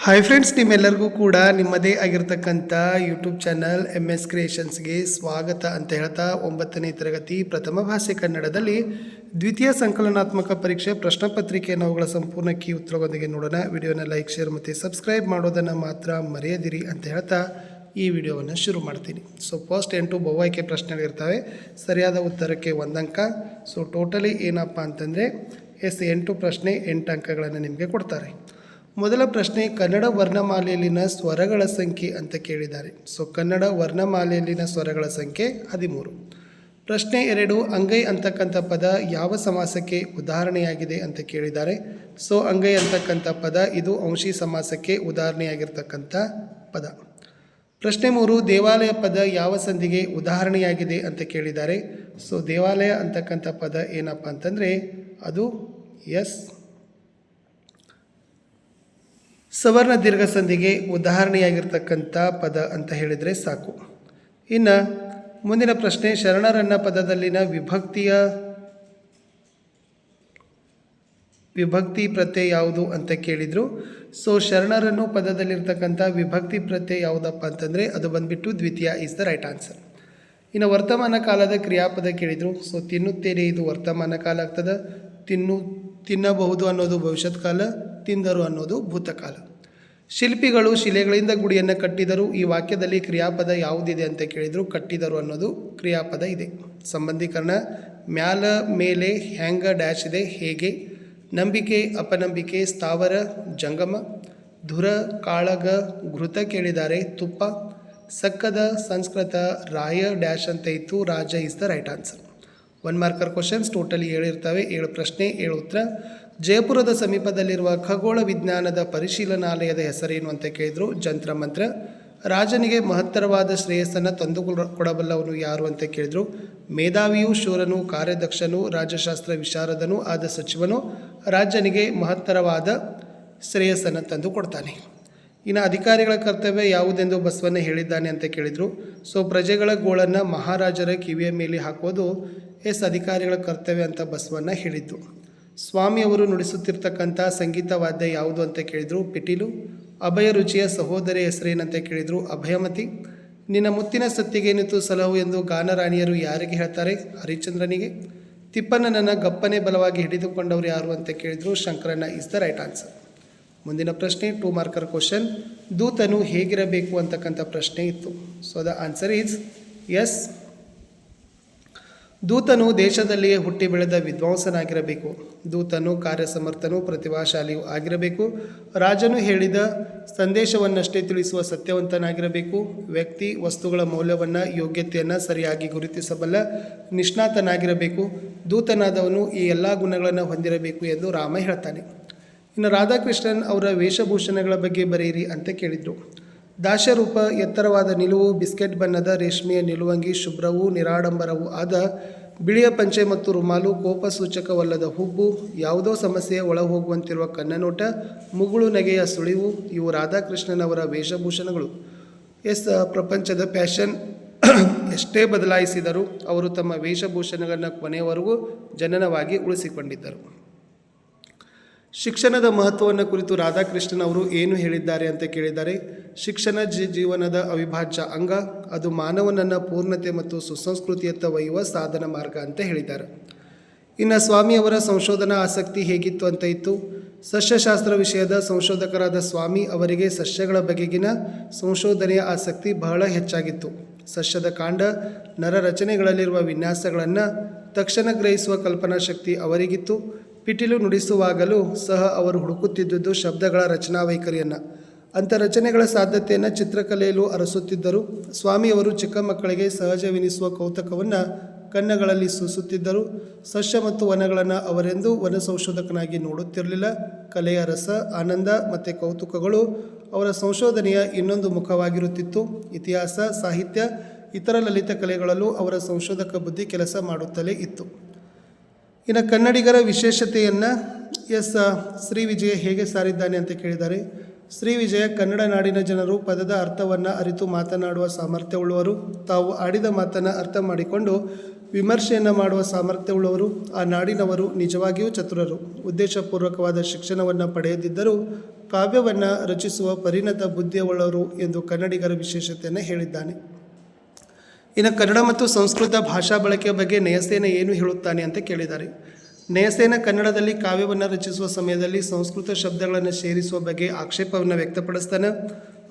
Hi friends, ನಿಮ್ಮೆಲ್ಲರಿಗೂ ಕೂಡ ನಿಮ್ಮದೇ ಆಗಿರ್ತಕ್ಕಂಥ ಯೂಟ್ಯೂಬ್ ಚಾನಲ್ MS ಕ್ರಿಯೇಷನ್ಸ್ಗೆ ಸ್ವಾಗತ ಅಂತ ಹೇಳ್ತಾ 9ನೇ ತರಗತಿ ಪ್ರಥಮ ಭಾಷೆ ಕನ್ನಡದಲ್ಲಿ ದ್ವಿತೀಯ ಸಂಕಲನಾತ್ಮಕ ಪರೀಕ್ಷೆ ಪ್ರಶ್ನೆ ಪತ್ರಿಕೆಯನ್ನು ಅವುಗಳ ಸಂಪೂರ್ಣ ಕೀ ಉತ್ತರದೊಂದಿಗೆ ನೋಡೋಣ. ವಿಡಿಯೋನ ಲೈಕ್, ಶೇರ್ ಮತ್ತು ಸಬ್ಸ್ಕ್ರೈಬ್ ಮಾಡೋದನ್ನು ಮಾತ್ರ ಮರೆಯದಿರಿ ಅಂತ ಹೇಳ್ತಾ ಈ ವಿಡಿಯೋವನ್ನು ಶುರು ಮಾಡ್ತೀನಿ. ಸೊ ಫಸ್ಟ್ 8 ಬಹು ಆಯ್ಕೆ ಪ್ರಶ್ನೆಗಳಿರ್ತವೆ. ಸರಿಯಾದ ಉತ್ತರಕ್ಕೆ 1 ಅಂಕ. ಸೊ ಟೋಟಲಿ ಏನಪ್ಪ ಅಂತಂದರೆ 8 ಪ್ರಶ್ನೆ 8 ಅಂಕಗಳನ್ನು ನಿಮಗೆ ಕೊಡ್ತಾರೆ. ಮೊದಲ ಪ್ರಶ್ನೆ, ಕನ್ನಡ ವರ್ಣಮಾಲೆಯಲ್ಲಿನ ಸ್ವರಗಳ ಸಂಖ್ಯೆ ಅಂತ ಕೇಳಿದ್ದಾರೆ. ಸೊ ಕನ್ನಡ ವರ್ಣಮಾಲೆಯಲ್ಲಿನ ಸ್ವರಗಳ ಸಂಖ್ಯೆ 13. ಪ್ರಶ್ನೆ 2, ಅಂಗೈ ಅಂತಕ್ಕಂಥ ಪದ ಯಾವ ಸಮಾಸಕ್ಕೆ ಉದಾಹರಣೆಯಾಗಿದೆ ಅಂತ ಕೇಳಿದ್ದಾರೆ. ಸೊ ಅಂಗೈ ಅಂತಕ್ಕಂಥ ಪದ ಇದು ಅಂಶಿ ಸಮಾಸಕ್ಕೆ ಉದಾಹರಣೆಯಾಗಿರ್ತಕ್ಕಂಥ ಪದ. ಪ್ರಶ್ನೆ 3, ದೇವಾಲಯ ಪದ ಯಾವ ಸಂಧಿಗೆ ಉದಾಹರಣೆಯಾಗಿದೆ ಅಂತ ಕೇಳಿದ್ದಾರೆ. ಸೊ ದೇವಾಲಯ ಅಂತಕ್ಕಂಥ ಪದ ಏನಪ್ಪ ಅಂತಂದರೆ ಅದು ಎಸ್ ಸವರ್ಣ ದೀರ್ಘ ಸಂಧಿಗೆ ಉದಾಹರಣೆಯಾಗಿರ್ತಕ್ಕಂಥ ಪದ ಅಂತ ಹೇಳಿದರೆ ಸಾಕು. ಇನ್ನು ಮುಂದಿನ ಪ್ರಶ್ನೆ, ಶರಣರನ್ನ ಪದದಲ್ಲಿನ ವಿಭಕ್ತಿ ಪ್ರತ್ಯಯ ಯಾವುದು ಅಂತ ಕೇಳಿದರು. ಸೊ ಶರಣರನ್ನು ಪದದಲ್ಲಿರ್ತಕ್ಕಂಥ ವಿಭಕ್ತಿ ಪ್ರತ್ಯಯ ಯಾವುದಪ್ಪ ಅಂತಂದರೆ ಅದು ಬಂದುಬಿಟ್ಟು ದ್ವಿತೀಯ ಈಸ್ ದ ರೈಟ್ ಆನ್ಸರ್. ಇನ್ನು ವರ್ತಮಾನ ಕಾಲದ ಕ್ರಿಯಾಪದ ಕೇಳಿದರು. ಸೊ ತಿನ್ನುತ್ತೇನೆ ಇದು ವರ್ತಮಾನ ಕಾಲ ಆಗ್ತದೆ. ತಿನ್ನಬಹುದು ಅನ್ನೋದು ಭವಿಷ್ಯತ್ ಕಾಲ, ತಿಂದರು ಅನ್ನೋದು ಭೂತಕಾಲ. ಶಿಲ್ಪಿಗಳು ಶಿಲೆಗಳಿಂದ ಗುಡಿಯನ್ನು ಕಟ್ಟಿದರು. ಈ ವಾಕ್ಯದಲ್ಲಿ ಕ್ರಿಯಾಪದ ಯಾವುದಿದೆ ಅಂತ ಕೇಳಿದರು. ಕಟ್ಟಿದರು ಅನ್ನೋದು ಕ್ರಿಯಾಪದ ಇದೆ. ಸಂಬಂಧೀಕರಣ ಮ್ಯಾಲ, ಮೇಲೆ, ಹ್ಯಾಂಗ, ಡ್ಯಾಶ್ ಇದೆ, ಹೇಗೆ. ನಂಬಿಕೆ, ಅಪನಂಬಿಕೆ, ಸ್ಥಾವರ, ಜಂಗಮ. ಧುರ, ಕಾಳಗ, ಘೃತ ಕೇಳಿದ್ದಾರೆ, ತುಪ್ಪ. ಸಕ್ಕದ, ಸಂಸ್ಕೃತ, ರಾಯ, ಡ್ಯಾಶ್ ಅಂತ ಇತ್ತು, Raja is the right answer. 1 marker questions, totally 7 ಇರ್ತವೆ. 7 ಪ್ರಶ್ನೆ 7 ಉತ್ತರ. ಜಯಪುರದ ಸಮೀಪದಲ್ಲಿರುವ ಖಗೋಳ ವಿಜ್ಞಾನದ ಪರಿಶೀಲನಾಲಯದ ಹೆಸರೇನು ಅಂತ ಕೇಳಿದರು. ಜಂತ್ರ ಮಂತ್ರ. ರಾಜನಿಗೆ ಮಹತ್ತರವಾದ ಶ್ರೇಯಸ್ಸನ್ನು ತಂದು ಕೊಡಬಲ್ಲವನು ಯಾರು ಅಂತ ಕೇಳಿದರು. ಮೇಧಾವಿಯು, ಶೂರನು, ಕಾರ್ಯದಕ್ಷನು, ರಾಜಶಾಸ್ತ್ರ ವಿಶಾರದನು ಆದ ಸಚಿವನು ರಾಜನಿಗೆ ಮಹತ್ತರವಾದ ಶ್ರೇಯಸ್ಸನ್ನು ತಂದು ಕೊಡ್ತಾನೆ. ಇನ್ನು ಅಧಿಕಾರಿಗಳ ಕರ್ತವ್ಯ ಯಾವುದೆಂದು ಬಸವಣ್ಣ ಹೇಳಿದ್ದಾನೆ ಅಂತ ಕೇಳಿದರು. ಸೊ ಪ್ರಜೆಗಳ ಗೋಳನ್ನು ಮಹಾರಾಜರ ಕಿವಿಯ ಮೇಲೆ ಹಾಕೋದು ಅಧಿಕಾರಿಗಳ ಕರ್ತವ್ಯ ಅಂತ ಬಸವಣ್ಣ ಹೇಳಿದ್ದು. ಸ್ವಾಮಿಯವರು ನುಡಿಸುತ್ತಿರ್ತಕ್ಕಂಥ ಸಂಗೀತ ವಾದ್ಯ ಯಾವುದು ಅಂತ ಕೇಳಿದರು. ಪಿಟೀಲು. ಅಭಯ ರುಚಿಯ ಸಹೋದರಿ ಹೆಸರೇನಂತ ಕೇಳಿದರು. ಅಭಯಮತಿ. ನಿನ್ನ ಮುತ್ತಿನ ಸತ್ತಿಗೇನಿತು ಸಲಹು ಎಂದು ಗಾನರಾಣಿಯರು ಯಾರಿಗೆ ಹೇಳ್ತಾರೆ. ಹರಿಶ್ಚಂದ್ರನಿಗೆ. ತಿಪ್ಪಣ್ಣನನ್ನು ಗಪ್ಪನೆ ಬಲವಾಗಿ ಹಿಡಿದುಕೊಂಡವರು ಯಾರು ಅಂತ ಕೇಳಿದರು. ಶಂಕರಣ್ಣ ಇಸ್ ದ ರೈಟ್ ಆನ್ಸರ್. ಮುಂದಿನ ಪ್ರಶ್ನೆ 2 ಮಾರ್ಕರ್ ಕ್ವಶನ್, ದೂತನು ಹೇಗಿರಬೇಕು ಅಂತಕ್ಕಂಥ ಪ್ರಶ್ನೆ ಇತ್ತು. So the answer is yes. ದೂತನು ದೇಶದಲ್ಲಿಯೇ ಹುಟ್ಟಿ ಬೆಳೆದ ವಿದ್ವಾಂಸನಾಗಿರಬೇಕು. ದೂತನು ಕಾರ್ಯಸಮರ್ಥನೂ ಪ್ರತಿಭಾಶಾಲಿಯೂ ಆಗಿರಬೇಕು. ರಾಜನು ಹೇಳಿದ ಸಂದೇಶವನ್ನಷ್ಟೇ ತಿಳಿಸುವ ಸತ್ಯವಂತನಾಗಿರಬೇಕು. ವ್ಯಕ್ತಿ ವಸ್ತುಗಳ ಮೌಲ್ಯವನ್ನು, ಯೋಗ್ಯತೆಯನ್ನು ಸರಿಯಾಗಿ ಗುರುತಿಸಬಲ್ಲ ನಿಷ್ಣಾತನಾಗಿರಬೇಕು. ದೂತನಾದವನು ಈ ಎಲ್ಲ ಗುಣಗಳನ್ನು ಹೊಂದಿರಬೇಕು ಎಂದು ರಾಮ ಹೇಳ್ತಾನೆ. ಇನ್ನು ರಾಧಾಕೃಷ್ಣನ್ ಅವರ ವೇಷಭೂಷಣಗಳ ಬಗ್ಗೆ ಬರೆಯಿರಿ ಅಂತ ಕೇಳಿದರು. ದಾಶರೂಪ, ಎತ್ತರವಾದ ನಿಲುವು, ಬಿಸ್ಕೆಟ್ ಬಣ್ಣದ ರೇಷ್ಮೆಯ ನಿಲುವಂಗಿ, ಶುಭ್ರವೂ ನಿರಾಡಂಬರವೂ ಆದ ಬಿಳಿಯ ಪಂಚೆ ಮತ್ತು ರುಮಾಲು, ಕೋಪ ಸೂಚಕವಲ್ಲದ ಹುಬ್ಬು, ಯಾವುದೋ ಸಮಸ್ಯೆಯ ಒಳಹೋಗುವಂತಿರುವ ಕನ್ನನೋಟ, ಮುಗುಳು ನಗೆಯ ಸುಳಿವು, ಇವು ರಾಧಾಕೃಷ್ಣನವರ ವೇಷಭೂಷಣಗಳು. ಪ್ರಪಂಚದ ಫ್ಯಾಷನ್ ಎಷ್ಟೇ ಬದಲಾಯಿಸಿದರೂ ಅವರು ತಮ್ಮ ವೇಷಭೂಷಣಗಳನ್ನು ಕೊನೆಯವರೆಗೂ ಜನನವಾಗಿ ಉಳಿಸಿಕೊಂಡಿದ್ದರು. ಶಿಕ್ಷಣದ ಮಹತ್ವವನ್ನು ಕುರಿತು ರಾಧಾಕೃಷ್ಣನ್ ಅವರು ಏನು ಹೇಳಿದ್ದಾರೆ ಅಂತ ಕೇಳಿದ್ದಾರೆ. ಶಿಕ್ಷಣ ಜೀವನದ ಅವಿಭಾಜ್ಯ ಅಂಗ, ಅದು ಮಾನವನನ್ನು ಪೂರ್ಣತೆ ಮತ್ತು ಸುಸಂಸ್ಕೃತಿಯತ್ತ ಒಯ್ಯುವ ಸಾಧನ ಮಾರ್ಗ ಅಂತ ಹೇಳಿದ್ದಾರೆ. ಇನ್ನು ಸ್ವಾಮಿಯವರ ಸಂಶೋಧನಾ ಆಸಕ್ತಿ ಹೇಗಿತ್ತು ಅಂತ ಇತ್ತು. ಸಸ್ಯಶಾಸ್ತ್ರ ವಿಷಯದ ಸಂಶೋಧಕರಾದ ಸ್ವಾಮಿ ಅವರಿಗೆ ಸಸ್ಯಗಳ ಬಗೆಗಿನ ಸಂಶೋಧನೆಯ ಆಸಕ್ತಿ ಬಹಳ ಹೆಚ್ಚಾಗಿತ್ತು. ಸಸ್ಯದ ಕಾಂಡ, ನರ ರಚನೆಗಳಲ್ಲಿರುವ ವಿನ್ಯಾಸಗಳನ್ನು ತಕ್ಷಣ ಗ್ರಹಿಸುವ ಕಲ್ಪನಾ ಶಕ್ತಿ ಅವರಿಗಿತ್ತು. ಪಿಟೀಲು ನುಡಿಸುವಾಗಲೂ ಸಹ ಅವರು ಹುಡುಕುತ್ತಿದ್ದುದು ಶಬ್ದಗಳ ರಚನಾ ವೈಖರಿಯನ್ನು, ಅಂಥ ರಚನೆಗಳ ಸಾಧ್ಯತೆಯನ್ನು ಚಿತ್ರಕಲೆಯಲ್ಲೂ ಅರಸುತ್ತಿದ್ದರು. ಸ್ವಾಮಿಯವರು ಚಿಕ್ಕ ಮಕ್ಕಳಿಗೆ ಸಹಜವೆನಿಸುವ ಕೌತುಕವನ್ನು ಕಣ್ಣುಗಳಲ್ಲಿ ಸೂಸುತ್ತಿದ್ದರು. ಸಸ್ಯ ಮತ್ತು ವನಗಳನ್ನು ಅವರೆಂದೂ ವನ ಸಂಶೋಧಕನಾಗಿ ನೋಡುತ್ತಿರಲಿಲ್ಲ. ಕಲೆಯ ರಸ, ಆನಂದ ಮತ್ತು ಕೌತುಕಗಳು ಅವರ ಸಂಶೋಧನೆಯ ಇನ್ನೊಂದು ಮುಖವಾಗಿರುತ್ತಿತ್ತು. ಇತಿಹಾಸ, ಸಾಹಿತ್ಯ, ಇತರ ಲಲಿತ ಕಲೆಗಳಲ್ಲೂ ಅವರ ಸಂಶೋಧಕ ಬುದ್ಧಿ ಕೆಲಸ ಮಾಡುತ್ತಲೇ ಇತ್ತು. ಇನ್ನು ಕನ್ನಡಿಗರ ವಿಶೇಷತೆಯನ್ನು ಶ್ರೀ ವಿಜಯ ಹೇಗೆ ಸಾರಿದ್ದಾನೆ ಅಂತ ಕೇಳಿದ್ದಾರೆ. ಶ್ರೀ ವಿಜಯ ಕನ್ನಡ ನಾಡಿನ ಜನರು ಪದದ ಅರ್ಥವನ್ನು ಅರಿತು ಮಾತನಾಡುವ ಸಾಮರ್ಥ್ಯವುಳ್ಳವರು. ತಾವು ಆಡಿದ ಮಾತನ್ನು ಅರ್ಥ ಮಾಡಿಕೊಂಡು ವಿಮರ್ಶೆಯನ್ನು ಮಾಡುವ ಸಾಮರ್ಥ್ಯವುಳ್ಳವರು. ಆ ನಾಡಿನವರು ನಿಜವಾಗಿಯೂ ಚತುರರು. ಉದ್ದೇಶಪೂರ್ವಕವಾದ ಶಿಕ್ಷಣವನ್ನು ಪಡೆಯದಿದ್ದರೂ ಕಾವ್ಯವನ್ನು ರಚಿಸುವ ಪರಿಣತ ಬುದ್ಧಿಯುಳ್ಳವರು ಎಂದು ಕನ್ನಡಿಗರ ವಿಶೇಷತೆಯನ್ನು ಹೇಳಿದ್ದಾನೆ. ಇನ್ನು ಕನ್ನಡ ಮತ್ತು ಸಂಸ್ಕೃತ ಭಾಷಾ ಬಳಕೆಯ ಬಗ್ಗೆ ನಯಸೇನ ಏನು ಹೇಳುತ್ತಾನೆ ಅಂತ ಕೇಳಿದ್ದಾರೆ. ನಯಸೇನ ಕನ್ನಡದಲ್ಲಿ ಕಾವ್ಯವನ್ನು ರಚಿಸುವ ಸಮಯದಲ್ಲಿ ಸಂಸ್ಕೃತ ಶಬ್ದಗಳನ್ನು ಸೇರಿಸುವ ಬಗ್ಗೆ ಆಕ್ಷೇಪವನ್ನು ವ್ಯಕ್ತಪಡಿಸ್ತಾನೆ.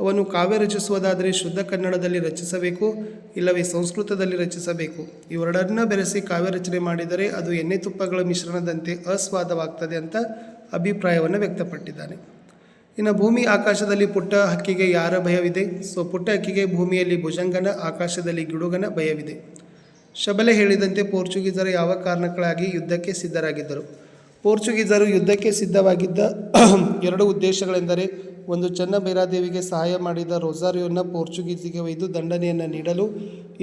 ಅವನು ಕಾವ್ಯ ರಚಿಸುವುದಾದರೆ ಶುದ್ಧ ಕನ್ನಡದಲ್ಲಿ ರಚಿಸಬೇಕು, ಇಲ್ಲವೇ ಸಂಸ್ಕೃತದಲ್ಲಿ ರಚಿಸಬೇಕು. ಇವೆರಡನ್ನ ಬೆರೆಸಿ ಕಾವ್ಯ ರಚನೆ ಮಾಡಿದರೆ ಅದು ಎಣ್ಣೆ ತುಪ್ಪಗಳ ಮಿಶ್ರಣದಂತೆ ಅಸ್ವಾದವಾಗ್ತದೆ ಅಂತ ಅಭಿಪ್ರಾಯವನ್ನು ವ್ಯಕ್ತಪಟ್ಟಿದ್ದಾನೆ. ಇನ್ನು ಭೂಮಿ ಆಕಾಶದಲ್ಲಿ ಪುಟ್ಟ ಹಕ್ಕಿಗೆ ಯಾರ ಭಯವಿದೆ? ಪುಟ್ಟ ಹಕ್ಕಿಗೆ ಭೂಮಿಯಲ್ಲಿ ಭುಜಂಗನ, ಆಕಾಶದಲ್ಲಿ ಗಿಡುಗನ ಭಯವಿದೆ. ಶಬಲೆ ಹೇಳಿದಂತೆ ಪೋರ್ಚುಗೀಸರು ಯಾವ ಕಾರಣಕ್ಕಾಗಿ ಯುದ್ಧಕ್ಕೆ ಸಿದ್ಧರಾಗಿದ್ದರು? ಪೋರ್ಚುಗೀಸರು ಯುದ್ಧಕ್ಕೆ ಸಿದ್ಧವಾಗಿದ್ದ ಎರಡು ಉದ್ದೇಶಗಳೆಂದರೆ, ಒಂದು ಚೆನ್ನಭೈರಾದೇವಿಗೆ ಸಹಾಯ ಮಾಡಿದ ರೊಸಾರಿಯೋನ ಪೋರ್ಚುಗೀಸಿಗೆ ಒಯ್ದು ದಂಡನೆಯನ್ನು ನೀಡಲು,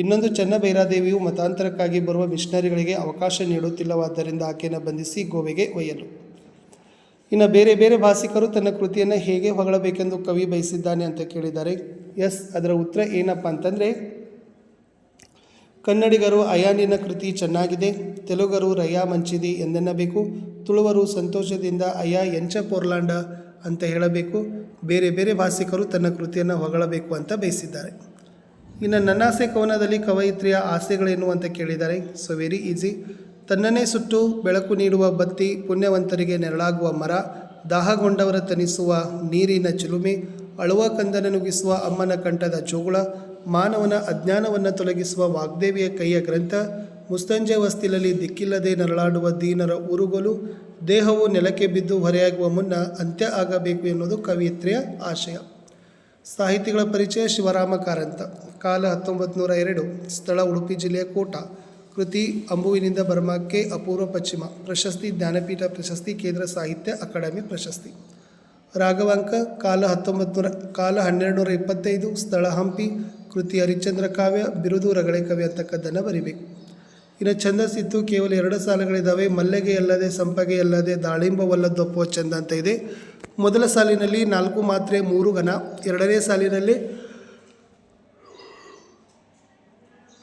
ಇನ್ನೊಂದು ಚೆನ್ನಭೈರಾದೇವಿಯು ಮತಾಂತರಕ್ಕಾಗಿ ಬರುವ ಮಿಷನರಿಗಳಿಗೆ ಅವಕಾಶ ನೀಡುತ್ತಿಲ್ಲವಾದ್ದರಿಂದ ಆಕೆಯನ್ನು ಬಂಧಿಸಿ ಗೋವೆಗೆ ಒಯ್ಯಲು. ಇನ್ನು ಬೇರೆ ಬೇರೆ ಭಾಷಿಕರು ತನ್ನ ಕೃತಿಯನ್ನು ಹೇಗೆ ಹೊಗಳಬೇಕೆಂದು ಕವಿ ಬಯಸಿದ್ದಾನೆ ಅಂತ ಕೇಳಿದ್ದಾರೆ. ಅದರ ಉತ್ತರ ಏನಪ್ಪ ಅಂತಂದರೆ, ಕನ್ನಡಿಗರು ಅಯಾನಿನ ಕೃತಿ ಚೆನ್ನಾಗಿದೆ, ತೆಲುಗರು ರಯ್ಯ ಮಂಚಿದಿ ಎಂದೆನ್ನಬೇಕು, ತುಳುವರು ಸಂತೋಷದಿಂದ ಅಯ್ಯ ಎಂಚ ಪೋರ್ಲಾಂಡ ಅಂತ ಹೇಳಬೇಕು. ಬೇರೆ ಬೇರೆ ಭಾಷಿಕರು ತನ್ನ ಕೃತಿಯನ್ನು ಹೊಗಳಬೇಕು ಅಂತ ಬಯಸಿದ್ದಾರೆ. ಇನ್ನು ನನ್ನಾಸೆ ಕವನದಲ್ಲಿ ಕವಯಿತ್ರಿಯ ಆಸೆಗಳೇನು ಅಂತ ಕೇಳಿದ್ದಾರೆ. Very easy. ತನ್ನನ್ನೇ ಸುಟ್ಟು ಬೆಳಕು ನೀಡುವ ಬತ್ತಿ, ಪುಣ್ಯವಂತರಿಗೆ ನೆರಳಾಗುವ ಮರ, ದಾಹಗೊಂಡವರ ತನಿಸುವ ನೀರಿನ ಚಿಲುಮೆ, ಅಳುವ ಕಂದನ ನುಗ್ಗಿಸುವ ಅಮ್ಮನ ಕಂಠದ ಜೋಗುಳ, ಮಾನವನ ಅಜ್ಞಾನವನ್ನು ತೊಲಗಿಸುವ ವಾಗ್ದೇವಿಯ ಕೈಯ ಗ್ರಂಥ, ಮುಸ್ತಂಜೆ ವಸ್ತಿಲಲ್ಲಿ ದಿಕ್ಕಿಲ್ಲದೆ ನರಳಾಡುವ ದೀನರ ಉರುಗೊಲು, ದೇಹವು ನೆಲಕ್ಕೆ ಬಿದ್ದು ಹೊರೆಯಾಗುವ ಮುನ್ನ ಅಂತ್ಯ ಆಗಬೇಕು ಎನ್ನುವುದು ಕವಿಯತ್ರಿಯ ಆಶಯ. ಸಾಹಿತಿಗಳ ಪರಿಚಯ. ಶಿವರಾಮ ಕಾರಂತ. ಕಾಲ 1902. ಸ್ಥಳ ಉಡುಪಿ ಜಿಲ್ಲೆಯ ಕೋಟ. ಕೃತಿ ಅಂಬುವಿನಿಂದ ಬರ್ಮಾಕ್ಕೆ ಅಪೂರ್ವ ಪಶ್ಚಿಮ. ಪ್ರಶಸ್ತಿ ಜ್ಞಾನಪೀಠ ಪ್ರಶಸ್ತಿ, ಕೇಂದ್ರ ಸಾಹಿತ್ಯ ಅಕಾಡೆಮಿ ಪ್ರಶಸ್ತಿ. ರಾಘವಾಂಕ. ಕಾಲ 1225. ಸ್ಥಳ ಹಂಪಿ. ಕೃತಿ ಹರಿಶ್ಚಂದ್ರ ಕಾವ್ಯ. ಬಿರುದು ರಗಳೆ ಕವಿ ಅಂತಕ್ಕದ್ದನ್ನು ಬರಿಬೇಕು. ಇನ್ನು ಛಂದಸ್ಸಿತ್ತು ಕೇವಲ 2 ಸಾಲುಗಳಿದ್ದಾವೆ. ಮಲ್ಲಿಗೆ ಅಲ್ಲದೆ ಸಂಪಗೆ ಅಲ್ಲದೆ ದಾಳಿಂಬವಲ್ಲದೊಪ್ಪುವ ಚಂದ ಅಂತ ಇದೆ. ಮೊದಲ ಸಾಲಿನಲ್ಲಿ 4 ಮಾತ್ರೆ 3 ಗಣ, ಎರಡನೇ ಸಾಲಿನಲ್ಲಿ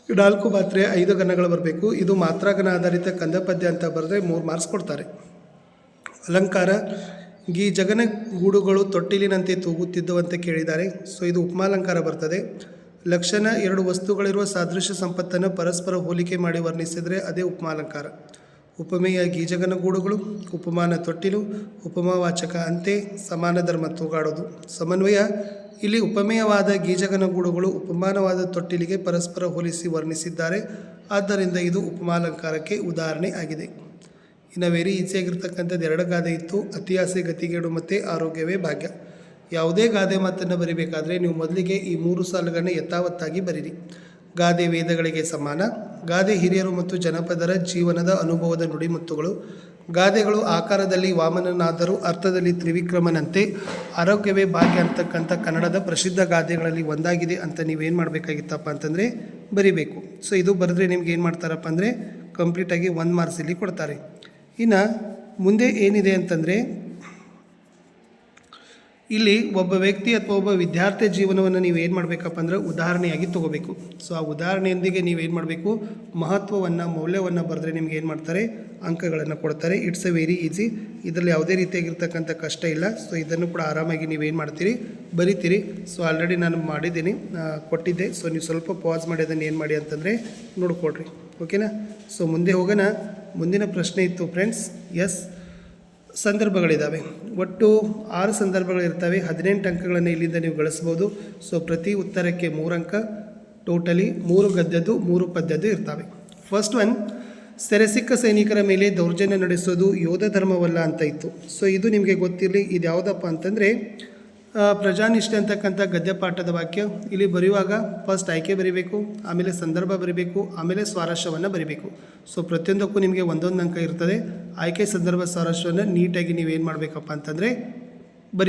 4 ಮಾತ್ರೆ 5 ಗಣಗಳು ಬರಬೇಕು. ಇದು ಮಾತ್ರಾಗಣ ಆಧಾರಿತ ಕಂದ ಪದ್ಯ ಅಂತ ಬರೆದ್ರೆ 3 ಮಾರ್ಕ್ಸ್ ಕೊಡ್ತಾರೆ. ಅಲಂಕಾರ. ಗೀ ಜಗನ ಗೂಡುಗಳು ತೊಟ್ಟಿಲಿನಂತೆ ತೂಗುತ್ತಿದ್ದವು ಅಂತ ಕೇಳಿದ್ದಾರೆ. ಇದು ಉಪಮಾಲಂಕಾರ ಬರ್ತದೆ. ಲಕ್ಷಣ. 2 ವಸ್ತುಗಳಿರುವ ಸಾದೃಶ್ಯ ಸಂಪತ್ತನ್ನು ಪರಸ್ಪರ ಹೋಲಿಕೆ ಮಾಡಿ ವರ್ಣಿಸಿದರೆ ಅದೇ ಉಪಮಾಲಂಕಾರ. ಉಪಮೇಯ ಗೀಜಗನ ಗೂಡುಗಳು, ಉಪಮಾನ ತೊಟ್ಟಿಲು, ಉಪಮಾವಾಚಕ ಅಂತೆ, ಸಮಾನ ಧರ್ಮ ತೂಗಾಡೋದು. ಸಮನ್ವಯ. ಇಲ್ಲಿ ಉಪಮೇಯವಾದ ಗೀಜಗನ ಗೂಡುಗಳು ಉಪಮಾನವಾದ ತೊಟ್ಟಿಲಿಗೆ ಪರಸ್ಪರ ಹೋಲಿಸಿ ವರ್ಣಿಸಿದ್ದಾರೆ, ಆದ್ದರಿಂದ ಇದು ಉಪಮಾಲಂಕಾರಕ್ಕೆ ಉದಾಹರಣೆ ಆಗಿದೆ. ಇನ್ನು ವೆರಿ ಈಸಿಯಾಗಿರ್ತಕ್ಕಂಥದ್ದು 2 ಗಾದೆ ಇತ್ತು. ಅತಿ ಆಸೆ ಗತಿಗೇಡು ಮತ್ತು ಆರೋಗ್ಯವೇ ಭಾಗ್ಯ. ಯಾವುದೇ ಗಾದೆ ಮಾತನ್ನು ಬರಿಬೇಕಾದ್ರೆ ನೀವು ಮೊದಲಿಗೆ ಈ 3 ಸಾಲುಗಳನ್ನು ಯಥಾವತ್ತಾಗಿ ಬರೀರಿ. ಗಾದೆ ವೇದಗಳಿಗೆ ಸಮಾನ. ಗಾದೆ ಹಿರಿಯರು ಮತ್ತು ಜನಪದರ ಜೀವನದ ಅನುಭವದ ನುಡಿಮುತ್ತುಗಳು. ಗಾದೆಗಳು ಆಕಾರದಲ್ಲಿ ವಾಮನನಾದರೂ ಅರ್ಥದಲ್ಲಿ ತ್ರಿವಿಕ್ರಮನಂತೆ. ಆರೋಗ್ಯವೇ ಭಾಗ್ಯ ಅಂತಕ್ಕಂಥ ಕನ್ನಡದ ಪ್ರಸಿದ್ಧ ಗಾದೆಗಳಲ್ಲಿ ಒಂದಾಗಿದೆ ಅಂತ ನೀವೇನು ಮಾಡಬೇಕಾಗಿತ್ತಪ್ಪ ಅಂತಂದರೆ ಬರಿಬೇಕು. ಇದು ಬರೆದ್ರೆ ನಿಮ್ಗೆ ಏನು ಮಾಡ್ತಾರಪ್ಪ ಅಂದರೆ ಕಂಪ್ಲೀಟಾಗಿ 1 ಮಾರ್ಕ್ಸ್ ಇಲ್ಲಿ ಕೊಡ್ತಾರೆ. ಇನ್ನು ಮುಂದೆ ಏನಿದೆ ಅಂತಂದರೆ, ಇಲ್ಲಿ ಒಬ್ಬ ವ್ಯಕ್ತಿ ಅಥವಾ ಒಬ್ಬ ವಿದ್ಯಾರ್ಥಿ ಜೀವನವನ್ನು ನೀವು ಏನು ಮಾಡಬೇಕಪ್ಪ ಅಂದರೆ ಉದಾಹರಣೆಯಾಗಿ ತೊಗೋಬೇಕು. ಆ ಉದಾಹರಣೆಯೊಂದಿಗೆ ನೀವೇನು ಮಾಡಬೇಕು, ಮಹತ್ವವನ್ನು ಮೌಲ್ಯವನ್ನು ಬರೆದ್ರೆ ನಿಮ್ಗೆ ಏನು ಮಾಡ್ತಾರೆ, ಅಂಕಗಳನ್ನು ಕೊಡ್ತಾರೆ. It's A very easy. ಇದರಲ್ಲಿ ಯಾವುದೇ ರೀತಿಯಾಗಿರ್ತಕ್ಕಂಥ ಕಷ್ಟ ಇಲ್ಲ. ಇದನ್ನು ಕೂಡ ಆರಾಮಾಗಿ ನೀವೇನು ಮಾಡ್ತೀರಿ, ಬರಿತೀರಿ. ಆಲ್ರೆಡಿ ನಾನು ಮಾಡಿದ್ದೀನಿ, ಕೊಟ್ಟಿದ್ದೆ. ನೀವು ಸ್ವಲ್ಪ ಪಾಸ್ ಮಾಡಿ ಅದನ್ನು ಏನು ಮಾಡಿ ಅಂತಂದರೆ ನೋಡ್ಕೊಡ್ರಿ. ಓಕೆನಾ? ಮುಂದೆ ಹೋಗೋಣ. ಮುಂದಿನ ಪ್ರಶ್ನೆ ಇತ್ತು ಫ್ರೆಂಡ್ಸ್. ಸಂದರ್ಭಗಳಿದ್ದಾವೆ. ಒಟ್ಟು 6 ಸಂದರ್ಭಗಳಿರ್ತವೆ. 18 ಅಂಕಗಳನ್ನು ಇಲ್ಲಿಂದ ನೀವು ಗಳಿಸ್ಬೋದು. ಪ್ರತಿ ಉತ್ತರಕ್ಕೆ 3 ಅಂಕ. ಟೋಟಲಿ 3 ಗದ್ಯದ್ದು 3 ಪದ್ಯದ್ದು ಇರ್ತವೆ. ಫಸ್ಟ್ ಒನ್, ಸೆರೆಸಿಕ್ಕ ಸೈನಿಕರ ಮೇಲೆ ದೌರ್ಜನ್ಯ ನಡೆಸೋದು ಯೋಧ ಧರ್ಮವಲ್ಲ ಅಂತ ಇತ್ತು. ಇದು ನಿಮಗೆ ಗೊತ್ತಿರಲಿ. ಇದು ಯಾವುದಪ್ಪ ಅಂತಂದರೆ ಪ್ರಜಾನಿಷ್ಠೆ ಅಂತಕ್ಕಂಥ ಗದ್ಯಪಾಠದ ವಾಕ್ಯ. ಇಲ್ಲಿ ಬರೆಯುವಾಗ ಫಸ್ಟ್ ಆಯ್ಕೆ ಬರೀಬೇಕು, ಆಮೇಲೆ ಸಂದರ್ಭ ಬರೀಬೇಕು, ಆಮೇಲೆ ಸ್ವಾರಸ್ಯವನ್ನು ಬರೀಬೇಕು. ಪ್ರತಿಯೊಂದಕ್ಕೂ ನಿಮಗೆ 1 ಅಂಕ ಇರ್ತದೆ. ಆಯ್ಕೆ, ಸಂದರ್ಭ, ಸ್ವಾರಸ್ಯವನ್ನು ನೀಟಾಗಿ ನೀವೇನು ಮಾಡಬೇಕಪ್ಪ ಅಂತಂದರೆ